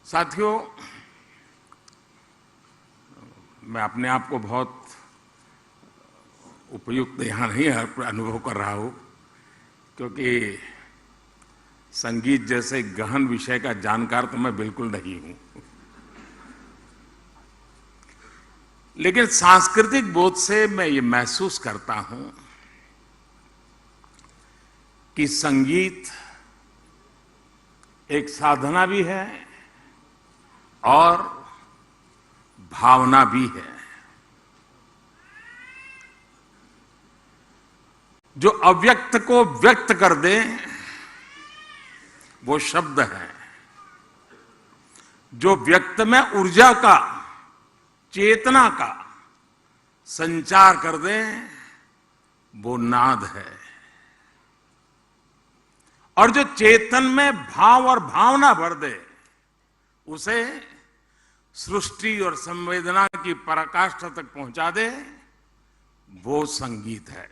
साथियों, मैं अपने आप को बहुत उपयुक्त यहाँ नहीं अनुभव कर रहा हूँ, क्योंकि संगीत जैसे गहन विषय का जानकार तो मैं बिल्कुल नहीं हूँ। लेकिन सांस्कृतिक बोध से मैं ये महसूस करता हूँ कि संगीत एक साधना भी है और भावना भी है। जो अव्यक्त को व्यक्त कर दे वो शब्द है, जो व्यक्त में ऊर्जा का, चेतना का संचार कर दे वो नाद है, और जो चेतन में भाव और भावना भर दे उसे सृष्टि और संवेदना की पराकाष्ठा तक पहुंचा दे वो संगीत है।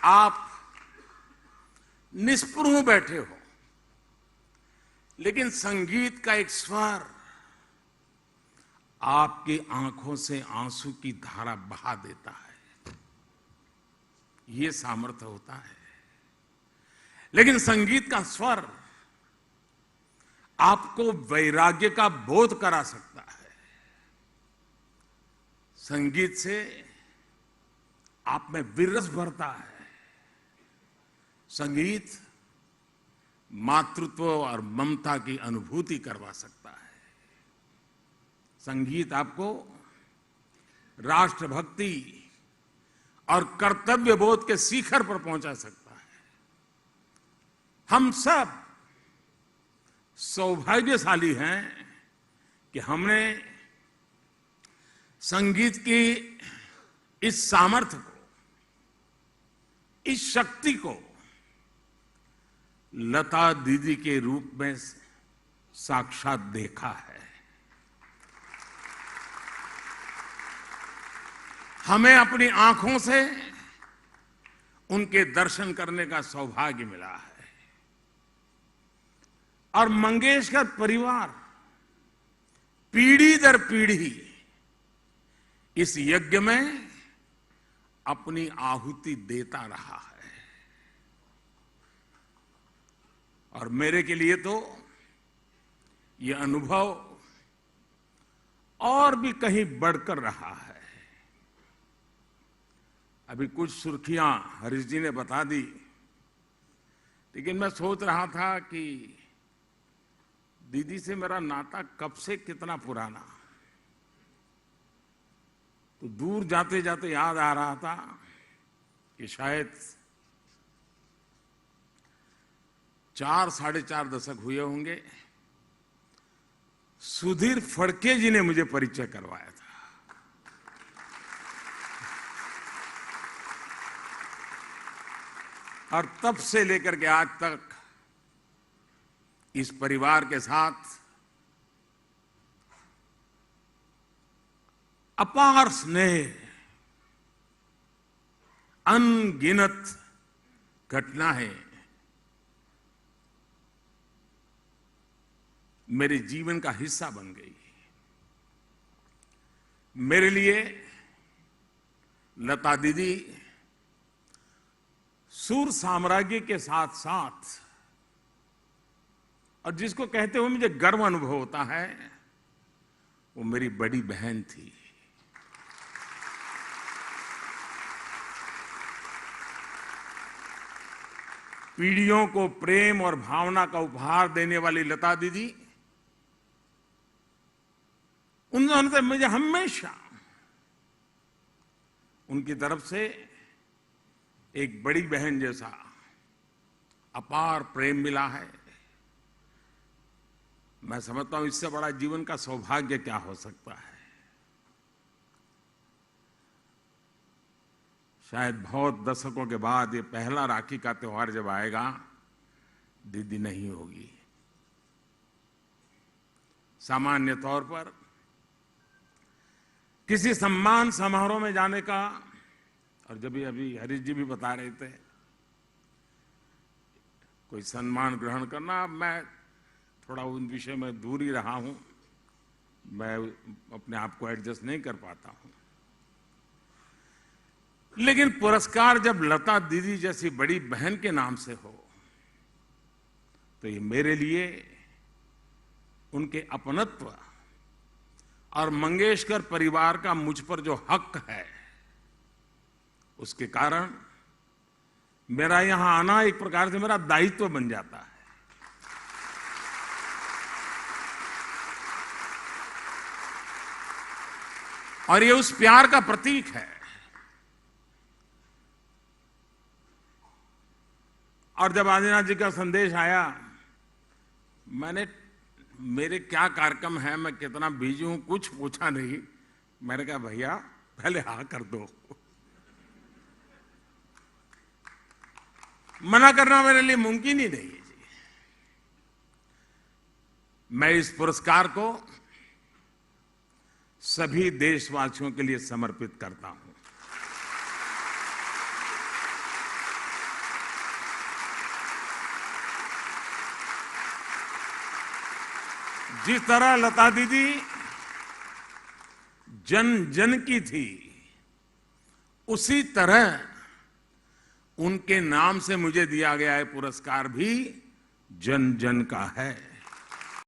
आप निष्पृह बैठे हो, लेकिन संगीत का एक स्वर आपकी आंखों से आंसू की धारा बहा देता है। ये सामर्थ्य होता है। लेकिन संगीत का स्वर आपको वैराग्य का बोध करा सकता है। संगीत से आप में विरस भरता है। संगीत मातृत्व और ममता की अनुभूति करवा सकता है। संगीत आपको राष्ट्रभक्ति और कर्तव्य बोध के शिखर पर पहुंचा सकता है। हम सब सौभाग्यशाली हैं कि हमने संगीत की इस सामर्थ्य को, इस शक्ति को लता दीदी के रूप में साक्षात देखा है। हमें अपनी आंखों से उनके दर्शन करने का सौभाग्य मिला है, और मंगेशकर परिवार पीढ़ी दर पीढ़ी इस यज्ञ में अपनी आहुति देता रहा है। और मेरे के लिए तो ये अनुभव और भी कहीं बढ़कर रहा है। अभी कुछ सुर्खियां हरीश जी ने बता दी, लेकिन मैं सोच रहा था कि दीदी से मेरा नाता कब से कितना पुराना। तो दूर जाते जाते याद आ रहा था कि शायद 4-4.5 दशक हुए होंगे। सुधीर फड़के जी ने मुझे परिचय करवाया था। और तब से लेकर के आज तक इस परिवार के साथ अपार स्नेह, अनगिनत घटनाएं मेरे जीवन का हिस्सा बन गई। मेरे लिए लता दीदी सुर साम्राज्य के साथ साथ, और जिसको कहते हुए मुझे गर्व अनुभव होता है, वो मेरी बड़ी बहन थी। पीढ़ियों को प्रेम और भावना का उपहार देने वाली लता दीदी, उन्होंने मुझे हमेशा उनकी तरफ से एक बड़ी बहन जैसा अपार प्रेम मिला है। मैं समझता हूं इससे बड़ा जीवन का सौभाग्य क्या हो सकता है। शायद बहुत दशकों के बाद ये पहला राखी का त्योहार जब आएगा, दीदी नहीं होगी। सामान्य तौर पर किसी सम्मान समारोह में जाने का, और जब अभी हरीश जी भी बता रहे थे, कोई सम्मान ग्रहण करना। अब मैं थोड़ा उन विषय में दूर ही रहा हूं, मैं अपने आप को एडजस्ट नहीं कर पाता हूं। लेकिन पुरस्कार जब लता दीदी जैसी बड़ी बहन के नाम से हो तो ये मेरे लिए उनके अपनत्व और मंगेशकर परिवार का मुझ पर जो हक है, उसके कारण मेरा यहां आना एक प्रकार से मेरा दायित्व बन जाता है। और ये उस प्यार का प्रतीक है। और जब आदिनाथ जी का संदेश आया, मैंने मेरे क्या कार्यक्रम है, मैं कितना बिजी हूं, कुछ पूछा नहीं। मैंने कहा भैया पहले हाँ कर दो। मना करना मेरे लिए मुमकिन ही नहीं है जी। मैं इस पुरस्कार को सभी देशवासियों के लिए समर्पित करता हूं। जिस तरह लता दीदी जन जन की थी, उसी तरह उनके नाम से मुझे दिया गया है पुरस्कार भी जन जन का है।